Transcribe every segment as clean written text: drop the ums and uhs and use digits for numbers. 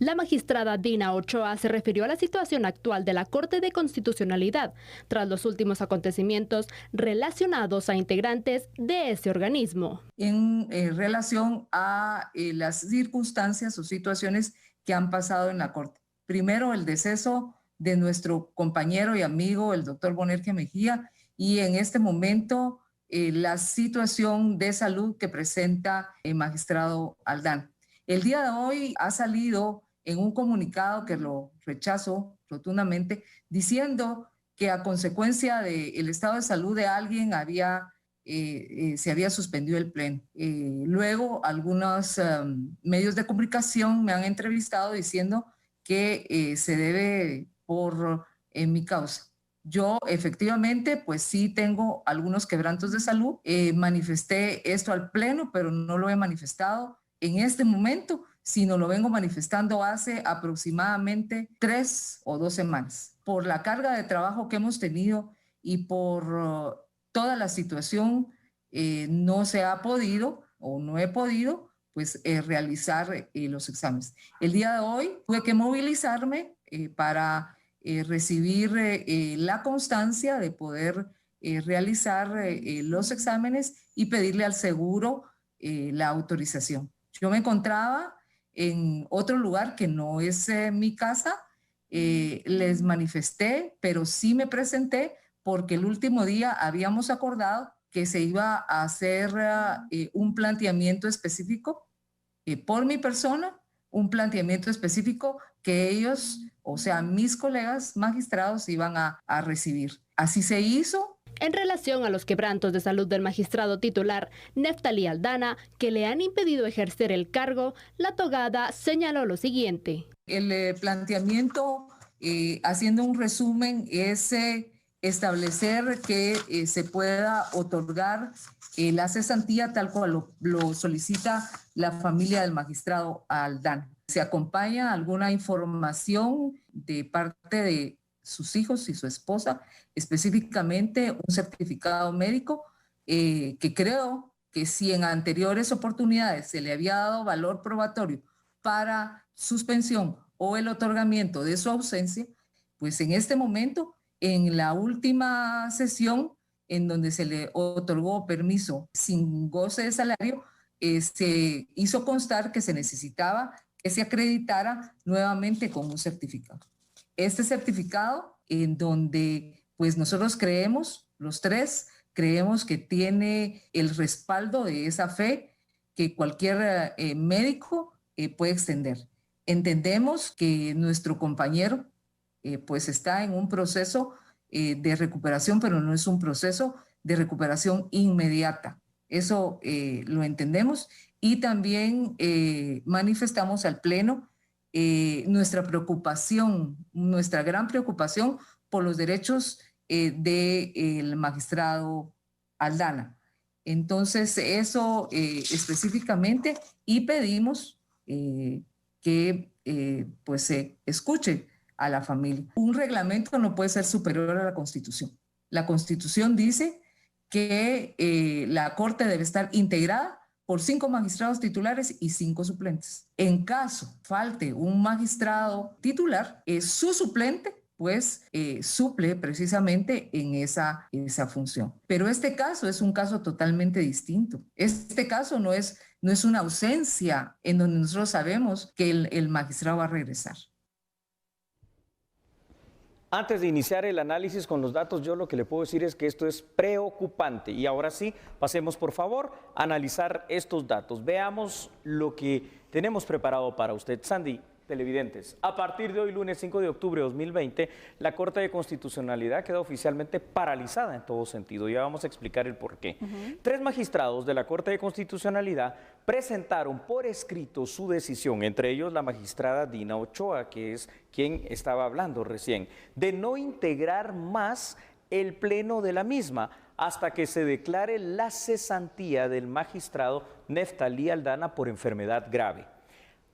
La magistrada Dina Ochoa se refirió a la situación actual de la Corte de Constitucionalidad tras los últimos acontecimientos relacionados a integrantes de ese organismo. En relación a las circunstancias o situaciones que han pasado en la Corte. Primero, el deceso de nuestro compañero y amigo, el doctor Bonerge Mejía, y en este momento la situación de salud que presenta el magistrado Aldana. El día de hoy ha salido en un comunicado que lo rechazo rotundamente, diciendo que a consecuencia del estado de salud de alguien se había suspendido el pleno. Luego, algunos medios de comunicación me han entrevistado diciendo que se debe en mi causa. Yo efectivamente, pues sí tengo algunos quebrantos de salud. Manifesté esto al pleno, pero no lo he manifestado en este momento, sino lo vengo manifestando hace aproximadamente 3 o 2 semanas. Por la carga de trabajo que hemos tenido y por toda la situación, no se ha podido o no he podido pues, realizar los exámenes. El día de hoy tuve que movilizarme para recibir la constancia de poder realizar los exámenes y pedirle al seguro la autorización. Yo me encontraba en otro lugar que no es mi casa, les manifesté, pero sí me presenté porque el último día habíamos acordado que se iba a hacer un planteamiento específico por mi persona, un planteamiento específico que ellos, o sea, mis colegas magistrados iban a recibir. Así se hizo. En relación a los quebrantos de salud del magistrado titular Neftalí Aldana, que le han impedido ejercer el cargo, la togada señaló lo siguiente. El planteamiento, haciendo un resumen, es establecer que se pueda otorgar la cesantía tal cual lo solicita la familia del magistrado Aldana. Se acompaña alguna información de parte de sus hijos y su esposa, específicamente un certificado médico que creo que si en anteriores oportunidades se le había dado valor probatorio para suspensión o el otorgamiento de su ausencia, pues en este momento, en la última sesión en donde se le otorgó permiso sin goce de salario, se hizo constar que se necesitaba que se acreditara nuevamente con un certificado. Este certificado en donde pues nosotros creemos, los tres, creemos que tiene el respaldo de esa fe que cualquier médico puede extender. Entendemos que nuestro compañero pues está en un proceso de recuperación, pero no es un proceso de recuperación inmediata. Eso lo entendemos y también manifestamos al Pleno nuestra preocupación, nuestra gran preocupación por los derechos del magistrado Aldana. Entonces, eso específicamente, y pedimos que pues se escuche a la familia. Un reglamento no puede ser superior a la Constitución. La Constitución dice que la Corte debe estar integrada por 5 magistrados titulares y 5 suplentes. En caso falte un magistrado titular, su suplente pues suple precisamente en esa función. Pero este caso es un caso totalmente distinto. Este caso no es una ausencia en donde nosotros sabemos que el magistrado va a regresar. Antes de iniciar el análisis con los datos, yo lo que le puedo decir es que esto es preocupante. Y ahora sí, pasemos por favor a analizar estos datos. Veamos lo que tenemos preparado para usted. Sandy, televidentes, a partir de hoy, lunes 5 de octubre de 2020, la Corte de Constitucionalidad queda oficialmente paralizada en todo sentido. Ya vamos a explicar el porqué. 3 magistrados de la Corte de Constitucionalidad presentaron por escrito su decisión, entre ellos la magistrada Dina Ochoa, que es quien estaba hablando recién, de no integrar más el pleno de la misma hasta que se declare la cesantía del magistrado Neftalí Aldana por enfermedad grave.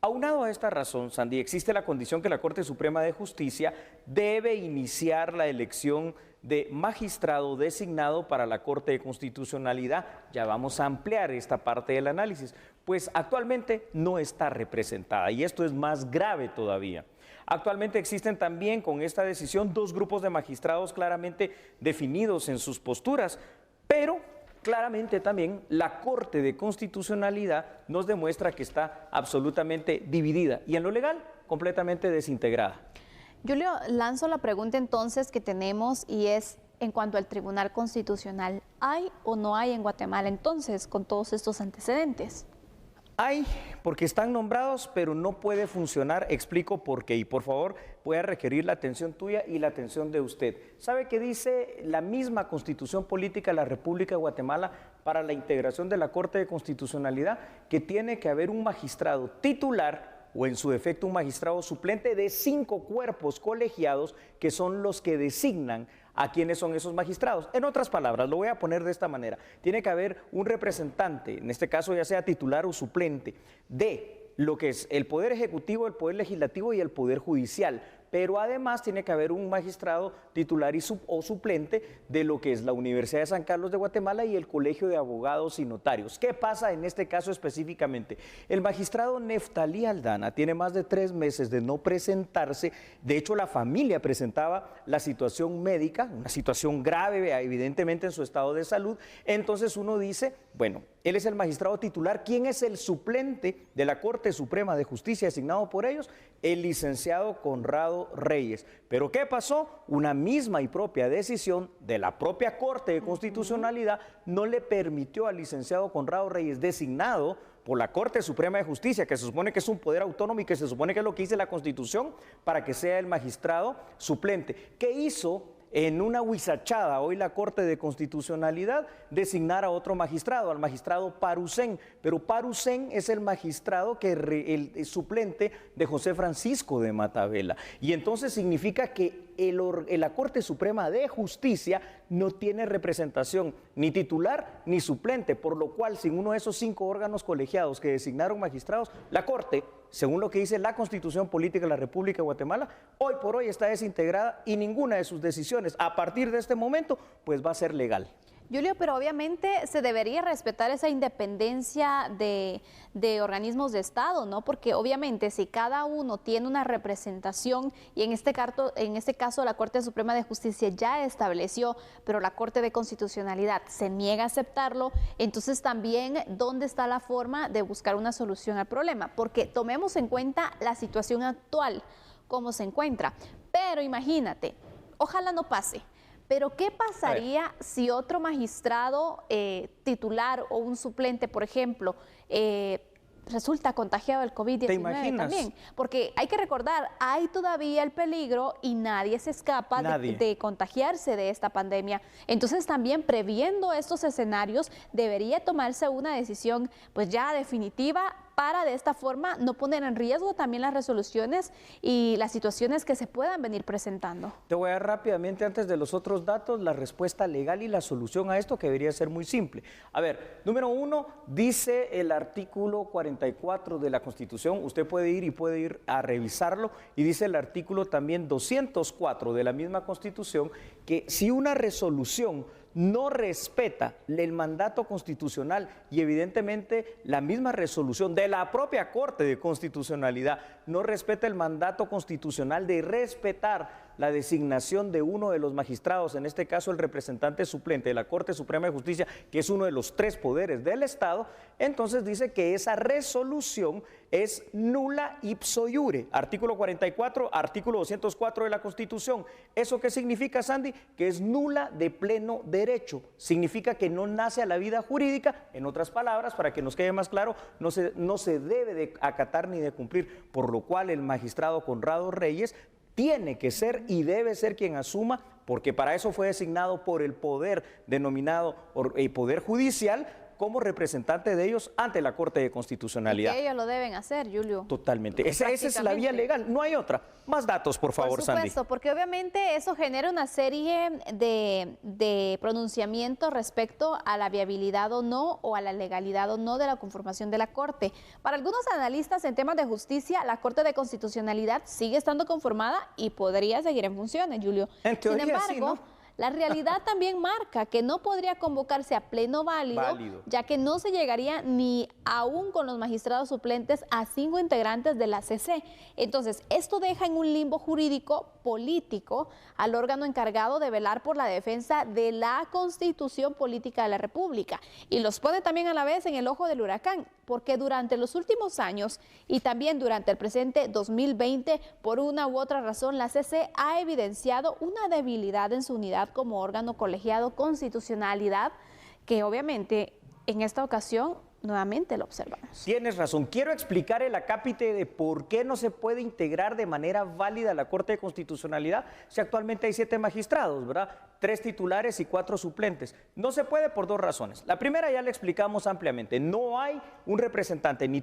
Aunado a esta razón, Sandy, existe la condición que la Corte Suprema de Justicia debe iniciar la elección de magistrado designado para la Corte de Constitucionalidad. Ya vamos a ampliar esta parte del análisis, pues actualmente no está representada y esto es más grave todavía. Actualmente existen también con esta decisión dos grupos de magistrados claramente definidos en sus posturas, pero claramente también la Corte de Constitucionalidad nos demuestra que está absolutamente dividida y en lo legal completamente desintegrada. Julio, lanzo la pregunta entonces que tenemos y es en cuanto al Tribunal Constitucional, ¿hay o no hay en Guatemala entonces con todos estos antecedentes? Hay, porque están nombrados, pero no puede funcionar. Explico por qué. Y por favor, voy a requerir la atención tuya y la atención de usted. ¿Sabe qué dice la misma Constitución Política de la República de Guatemala para la integración de la Corte de Constitucionalidad? Que tiene que haber un magistrado titular o en su defecto un magistrado suplente de 5 cuerpos colegiados que son los que designan a quiénes son esos magistrados. En otras palabras, lo voy a poner de esta manera. Tiene que haber un representante, en este caso ya sea titular o suplente, de lo que es el Poder Ejecutivo, el Poder Legislativo y el Poder Judicial. Pero además tiene que haber un magistrado titular o suplente de lo que es la Universidad de San Carlos de Guatemala y el Colegio de Abogados y Notarios. ¿Qué pasa en este caso específicamente? El magistrado Neftalí Aldana tiene más de 3 meses de no presentarse. De hecho, la familia presentaba la situación médica, una situación grave, evidentemente en su estado de salud. Entonces uno dice, bueno, él es el magistrado titular. ¿Quién es el suplente de la Corte Suprema de Justicia designado por ellos? El licenciado Conrado Reyes. ¿Pero qué pasó? Una misma y propia decisión de la propia Corte de Constitucionalidad no le permitió al licenciado Conrado Reyes, designado por la Corte Suprema de Justicia, que se supone que es un poder autónomo y que se supone que es lo que dice la Constitución, para que sea el magistrado suplente. ¿Qué hizo? En una huizachada, hoy la Corte de Constitucionalidad designar a otro magistrado, al magistrado Parucén, pero Parucén es el magistrado que el suplente de José Francisco de Matavela. Y entonces significa que la Corte Suprema de Justicia no tiene representación ni titular ni suplente, por lo cual sin uno de esos 5 órganos colegiados que designaron magistrados, la Corte, según lo que dice la Constitución Política de la República de Guatemala, hoy por hoy está desintegrada y ninguna de sus decisiones a partir de este momento pues va a ser legal. Julio, pero obviamente se debería respetar esa independencia de organismos de Estado, ¿no? Porque obviamente si cada uno tiene una representación y en este caso la Corte Suprema de Justicia ya estableció, pero la Corte de Constitucionalidad se niega a aceptarlo, entonces también ¿dónde está la forma de buscar una solución al problema? Porque tomemos en cuenta la situación actual, cómo se encuentra, pero imagínate, ojalá no pase. Pero ¿qué pasaría si otro magistrado titular o un suplente, por ejemplo, resulta contagiado del COVID-19 también? Porque hay que recordar, hay todavía el peligro y nadie se escapa de contagiarse de esta pandemia. Entonces también previendo estos escenarios debería tomarse una decisión pues ya definitiva para de esta forma no poner en riesgo también las resoluciones y las situaciones que se puedan venir presentando. Te voy a dar rápidamente, antes de los otros datos, la respuesta legal y la solución a esto, que debería ser muy simple. A ver, número 1, dice el artículo 44 de la Constitución, usted puede ir a revisarlo, y dice el artículo también 204 de la misma Constitución, que si una resolución no respeta el mandato constitucional y evidentemente la misma resolución de la propia Corte de Constitucionalidad no respeta el mandato constitucional de respetar la designación de uno de los magistrados, en este caso el representante suplente de la Corte Suprema de Justicia, que es uno de los 3 poderes del Estado, entonces dice que esa resolución es nula ipso iure. Artículo 44, artículo 204 de la Constitución. ¿Eso qué significa, Sandy? Que es nula de pleno derecho. Significa que no nace a la vida jurídica. En otras palabras, para que nos quede más claro, no se debe de acatar ni de cumplir, por lo cual el magistrado Conrado Reyes tiene que ser y debe ser quien asuma, porque para eso fue designado por el poder denominado Poder Judicial, como representante de ellos ante la Corte de Constitucionalidad. Y que ellos lo deben hacer, Julio. Totalmente. Esa es la vía legal, no hay otra. Más datos, por favor, Sandy. Por supuesto, porque obviamente eso genera una serie de pronunciamientos respecto a la viabilidad o no, o a la legalidad o no de la conformación de la Corte. Para algunos analistas en temas de justicia, la Corte de Constitucionalidad sigue estando conformada y podría seguir en funciones, Julio. En teoría, sin embargo, sí, ¿no? la realidad también marca que no podría convocarse a pleno válido, ya que no se llegaría ni aún con los magistrados suplentes a 5 integrantes de la CC. Entonces, esto deja en un limbo jurídico político al órgano encargado de velar por la defensa de la Constitución Política de la República, y los pone también a la vez en el ojo del huracán, porque durante los últimos años y también durante el presente 2020, por una u otra razón, la CC ha evidenciado una debilidad en su unidad como órgano colegiado, constitucionalidad, que obviamente en esta ocasión nuevamente lo observamos. Tienes razón. Quiero explicar el acápite de por qué no se puede integrar de manera válida la Corte de Constitucionalidad si actualmente hay 7 magistrados, ¿verdad? 3 titulares y 4 suplentes. No se puede por 2 razones. La primera ya la explicamos ampliamente. No hay un representante ni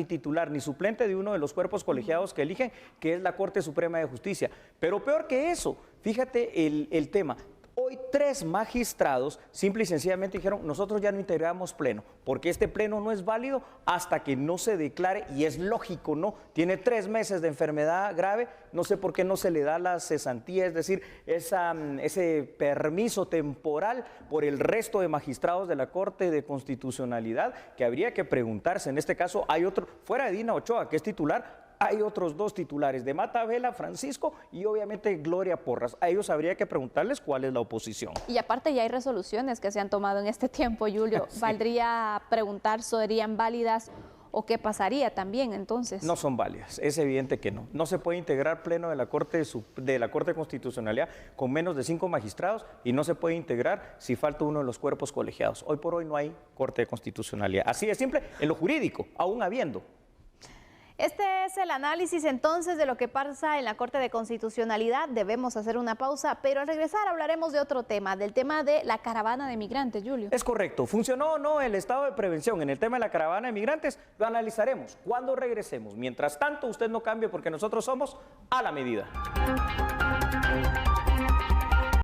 titular ni suplente de uno de los cuerpos colegiados que eligen, que es la Corte Suprema de Justicia. Pero peor que eso, fíjate el tema. Hoy 3 magistrados simple y sencillamente dijeron, nosotros ya no integramos pleno, porque este pleno no es válido hasta que no se declare, y es lógico, ¿no? Tiene 3 meses de enfermedad grave, no sé por qué no se le da la cesantía, es decir, ese permiso temporal por el resto de magistrados de la Corte de Constitucionalidad, que habría que preguntarse. En este caso hay otro, fuera de Dina Ochoa, que es titular, hay otros 2 titulares, de Mata Vela, Francisco, y obviamente Gloria Porras. A ellos habría que preguntarles cuál es la oposición. Y aparte ya hay resoluciones que se han tomado en este tiempo, Julio. Sí. ¿Valdría preguntar, serían válidas o qué pasaría también entonces? No son válidas, es evidente que no. No se puede integrar pleno de la Corte de Constitucionalidad con menos de 5 magistrados, y no se puede integrar si falta uno de los cuerpos colegiados. Hoy por hoy no hay Corte de Constitucionalidad. Así de simple, en lo jurídico, aún habiendo. Este es el análisis entonces de lo que pasa en la Corte de Constitucionalidad. Debemos hacer una pausa, pero al regresar hablaremos de otro tema, del tema de la caravana de migrantes, Julio. Es correcto. ¿Funcionó o no el estado de prevención en el tema de la caravana de migrantes? Lo analizaremos cuando regresemos. Mientras tanto, usted no cambie, porque nosotros somos a la medida.